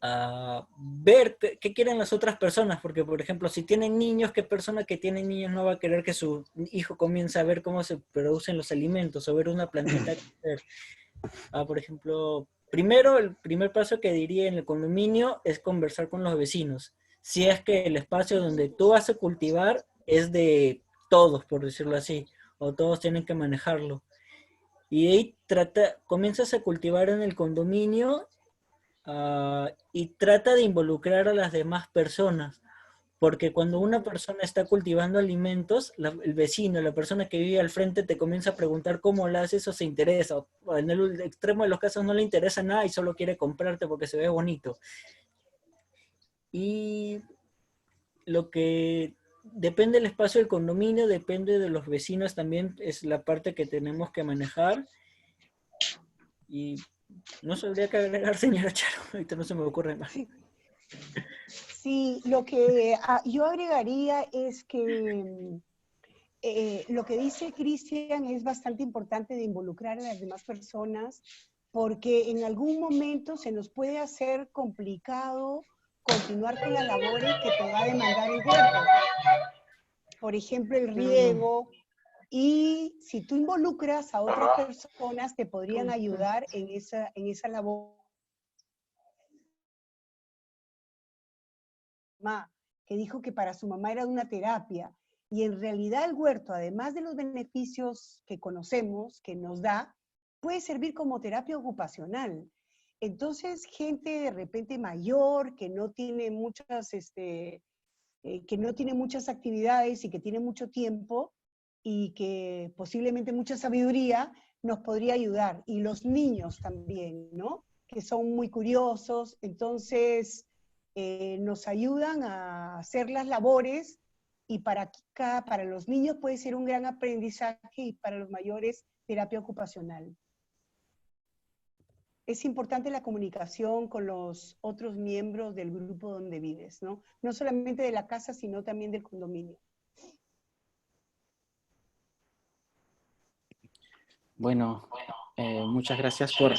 a ver qué quieren las otras personas, porque por ejemplo, si tienen niños, ¿qué persona que tiene niños no va a querer que su hijo comience a ver cómo se producen los alimentos o ver una plantita crecer? Por ejemplo, primero, el primer paso que diría en el condominio es conversar con los vecinos. Si es que el espacio donde tú vas a cultivar es de todos, por decirlo así, o todos tienen que manejarlo. Y ahí comienzas a cultivar en el condominio y trata de involucrar a las demás personas. Porque cuando una persona está cultivando alimentos, el vecino, la persona que vive al frente te comienza a preguntar cómo lo haces o se interesa. O en el extremo de los casos no le interesa nada y solo quiere comprarte porque se ve bonito. Y lo que depende del espacio del condominio, depende de los vecinos también, es la parte que tenemos que manejar. Y no sabría qué agregar, señora Charo, ahorita no se me ocurre más. Sí, lo que yo agregaría es que lo que dice Cristian es bastante importante de involucrar a las demás personas, porque en algún momento se nos puede hacer complicado continuar con las labores que te va a demandar el huerto. Por ejemplo, el riego. Y si tú involucras a otras personas, te podrían ayudar en esa labor. Que dijo que para su mamá era una terapia. Y en realidad el huerto, además de los beneficios que conocemos, que nos da, puede servir como terapia ocupacional. Entonces, gente de repente mayor, que no tiene muchas actividades y que tiene mucho tiempo y que posiblemente mucha sabiduría, nos podría ayudar. Y los niños también, ¿no? Que son muy curiosos, entonces nos ayudan a hacer las labores y para los niños puede ser un gran aprendizaje y para los mayores terapia ocupacional. Es importante la comunicación con los otros miembros del grupo donde vives, ¿no? No solamente de la casa, sino también del condominio. Bueno, muchas gracias por...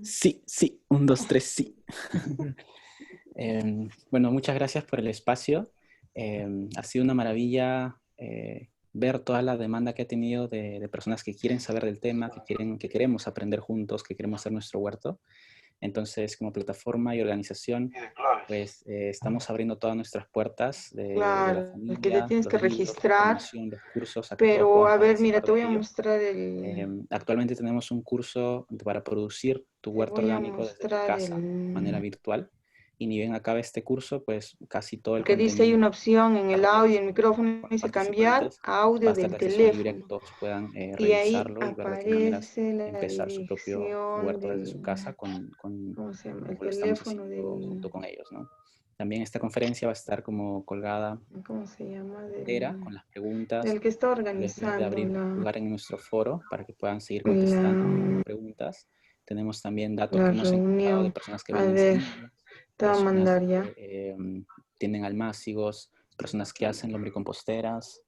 Sí, sí, 1, 2, 3, sí. Bueno, muchas gracias por el espacio. Ha sido una maravilla ver toda la demanda que ha tenido de personas que quieren saber del tema, que queremos aprender juntos, que queremos hacer nuestro huerto. Entonces, como plataforma y organización, pues estamos abriendo todas nuestras puertas de la familia, que te tienes que los libros, la registrar, información, los cursos, a que todos pero puedan a ver, mira, participar te voy de a ello. mostrar el... Actualmente tenemos un curso para producir tu huerto orgánico desde tu casa, de manera virtual. Y ni bien acabe este curso, pues casi todo el que dice hay una opción en el audio, el micrófono, los dice cambiar participantes a audio va a estar del de acceso libre a que teléfono. todos puedan Y ahí revisarlo y ver de qué manera aparece la empezar su propio dirección huerto desde su del, casa ¿cómo se llama? El como lo estamos teléfono haciendo del, junto con ellos, ¿no? También esta conferencia va a estar como colgada ¿cómo se llama? con las preguntas. El que está Después de organizando abrir la, lugar en nuestro foro para que puedan seguir contestando preguntas. Tenemos también datos que hemos encontrado de reunión. personas que A venden ver, semillas, te voy a personas mandar ya. que tienen almácigos, personas que hacen lombricomposteras.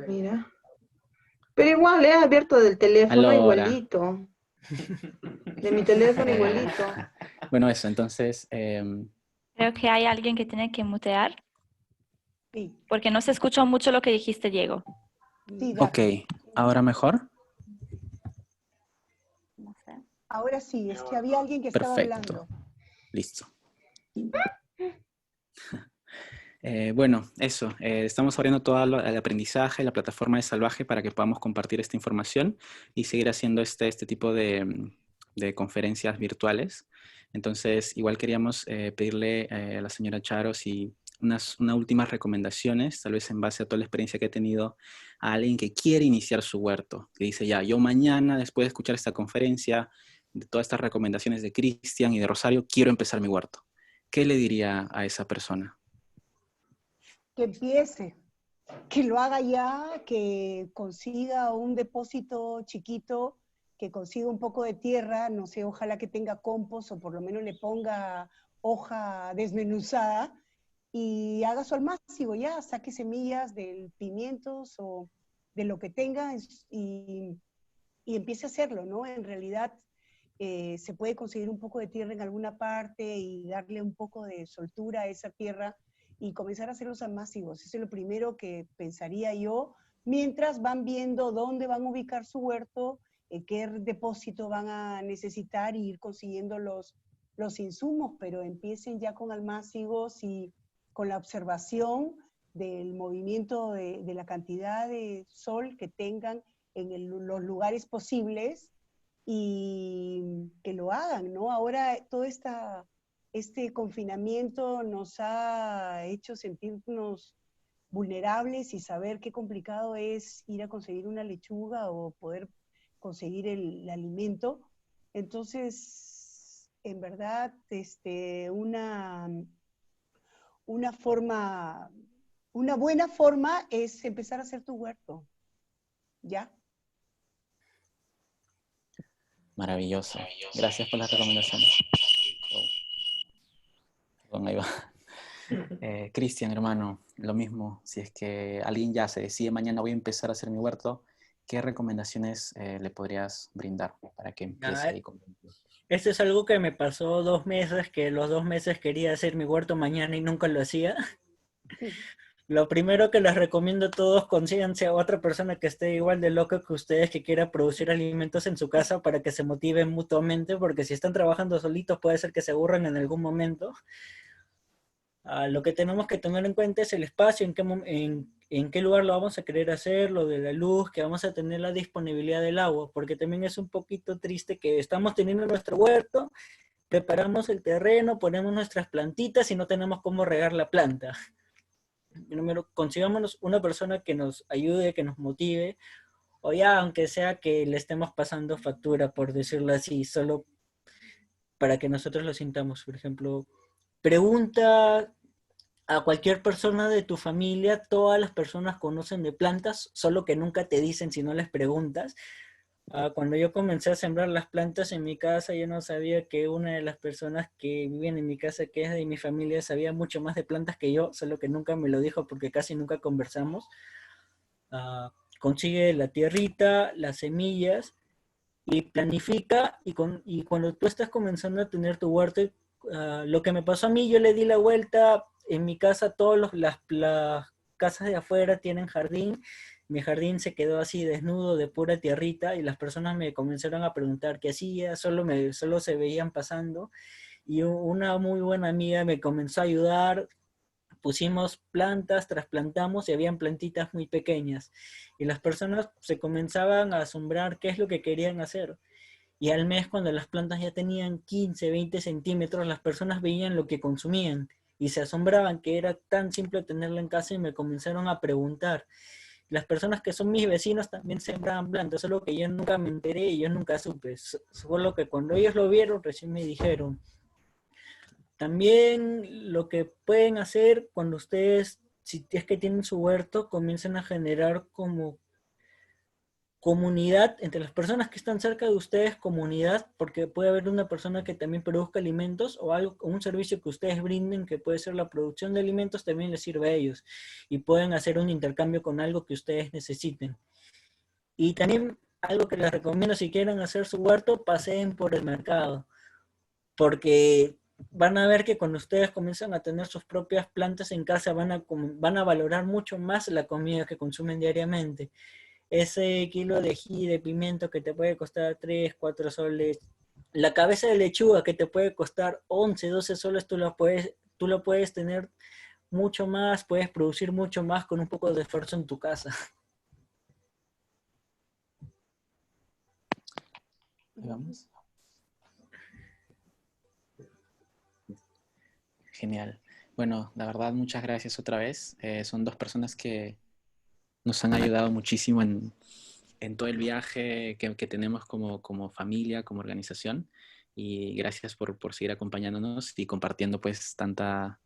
Mira. Pero igual, he abierto del teléfono Alora. igualito. De mi teléfono igualito. Bueno, eso, entonces... Creo que hay alguien que tiene que mutear. Sí. Porque no se escuchó mucho lo que dijiste, Diego. Sí, ok, ¿ahora mejor? No sé. Ahora sí, es que había alguien que estaba hablando. Listo. Bueno, eso. Estamos abriendo todo el aprendizaje, la plataforma de Salvaje para que podamos compartir esta información y seguir haciendo este tipo de conferencias virtuales. Entonces, igual queríamos pedirle a la señora Charo si unas últimas recomendaciones, tal vez en base a toda la experiencia que he tenido, a alguien que quiere iniciar su huerto, que dice ya, yo mañana, después de escuchar esta conferencia, de todas estas recomendaciones de Cristian y de Rosario, quiero empezar mi huerto. ¿Qué le diría a esa persona? Que empiece, que lo haga ya, que consiga un depósito chiquito, que consiga un poco de tierra, no sé, ojalá que tenga compost o por lo menos le ponga hoja desmenuzada y haga su almácigo ya, saque semillas de pimientos o de lo que tenga y empiece a hacerlo, ¿no? En realidad se puede conseguir un poco de tierra en alguna parte y darle un poco de soltura a esa tierra y comenzar a hacer los almácigos. Eso es lo primero que pensaría yo, mientras van viendo dónde van a ubicar su huerto, qué depósito van a necesitar y ir consiguiendo los insumos, pero empiecen ya con almácigos y con la observación del movimiento de la cantidad de sol que tengan en los lugares posibles y que lo hagan, ¿no? Ahora todo este confinamiento nos ha hecho sentirnos vulnerables y saber qué complicado es ir a conseguir una lechuga o poder conseguir el alimento. Entonces, en verdad, una buena forma es empezar a hacer tu huerto, ¿ya? Maravilloso. Gracias por las recomendaciones. Oh. Perdón, ahí va. Cristian, hermano, lo mismo. Si es que alguien ya se decide mañana voy a empezar a hacer mi huerto, ¿qué recomendaciones le podrías brindar para que empiece ahí con... Esto es algo que me pasó 2 meses, que los 2 meses quería hacer mi huerto mañana y nunca lo hacía. Lo primero que les recomiendo a todos, consíganse a otra persona que esté igual de loca que ustedes, que quiera producir alimentos en su casa para que se motiven mutuamente, porque si están trabajando solitos puede ser que se aburran en algún momento. Lo que tenemos que tener en cuenta es el espacio, en qué lugar lo vamos a querer hacer, lo de la luz, que vamos a tener la disponibilidad del agua, porque también es un poquito triste que estamos teniendo nuestro huerto, preparamos el terreno, ponemos nuestras plantitas y no tenemos cómo regar la planta. Primero, consigámonos una persona que nos ayude, que nos motive, o ya aunque sea que le estemos pasando factura, por decirlo así, solo para que nosotros lo sintamos. Por ejemplo, pregunta a cualquier persona de tu familia, todas las personas conocen de plantas, solo que nunca te dicen si no les preguntas. Cuando yo comencé a sembrar las plantas en mi casa, yo no sabía que una de las personas que viven en mi casa, que es de mi familia, sabía mucho más de plantas que yo, solo que nunca me lo dijo porque casi nunca conversamos. Consigue la tierrita, las semillas y planifica, y cuando tú estás comenzando a tener tu huerto, lo que me pasó a mí, yo le di la vuelta. En mi casa todas las casas de afuera tienen jardín. Mi jardín se quedó así desnudo de pura tierrita y las personas me comenzaron a preguntar qué hacía, solo se veían pasando y una muy buena amiga me comenzó a ayudar. Pusimos plantas, trasplantamos y habían plantitas muy pequeñas y las personas se comenzaban a asombrar qué es lo que querían hacer. Y al mes, cuando las plantas ya tenían 15, 20 centímetros, las personas veían lo que consumían y se asombraban que era tan simple tenerla en casa y me comenzaron a preguntar. Las personas que son mis vecinos también sembraban plantas, solo que yo nunca me enteré y yo nunca supe. Solo que cuando ellos lo vieron, recién me dijeron. También lo que pueden hacer cuando ustedes, si es que tienen su huerto, comiencen a generar como comunidad entre las personas que están cerca de ustedes, comunidad, porque puede haber una persona que también produzca alimentos o algo, un servicio que ustedes brinden, que puede ser la producción de alimentos, también les sirve a ellos y pueden hacer un intercambio con algo que ustedes necesiten. Y también algo que les recomiendo, si quieren hacer su huerto, paseen por el mercado, porque van a ver que cuando ustedes comienzan a tener sus propias plantas en casa van a valorar mucho más la comida que consumen diariamente. Ese kilo de ají, de pimiento que te puede costar 3, 4 soles, la cabeza de lechuga que te puede costar 11, 12 soles, tú lo puedes tener mucho más, puedes producir mucho más con un poco de esfuerzo en tu casa. ¿Vamos? Genial. Bueno, la verdad, muchas gracias otra vez. Son 2 personas que nos han ayudado muchísimo en todo el viaje que tenemos como familia, como organización. Y gracias por seguir acompañándonos y compartiendo pues tanto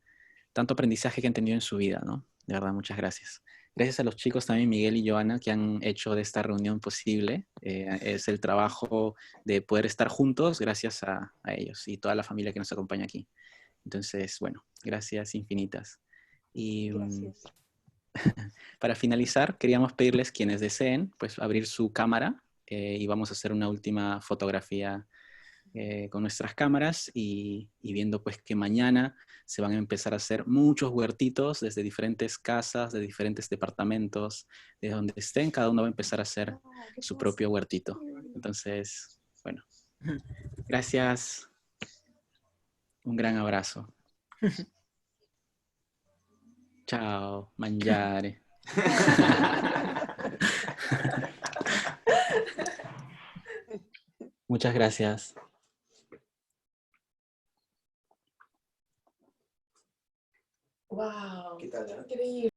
aprendizaje que han tenido en su vida, ¿no? De verdad, muchas gracias. Gracias a los chicos también, Miguel y Joana, que han hecho de esta reunión posible. Es el trabajo de poder estar juntos gracias a ellos y toda la familia que nos acompaña aquí. Entonces, bueno, gracias infinitas. Y Gracias. para finalizar, queríamos pedirles quienes deseen, pues abrir su cámara y vamos a hacer una última fotografía con nuestras cámaras y viendo pues que mañana se van a empezar a hacer muchos huertitos desde diferentes casas, de diferentes departamentos, de donde estén, cada uno va a empezar a hacer su propio huertito. Entonces, bueno, gracias. Un gran abrazo. Ciao, mangiare. Muchas gracias. Wow, increíble.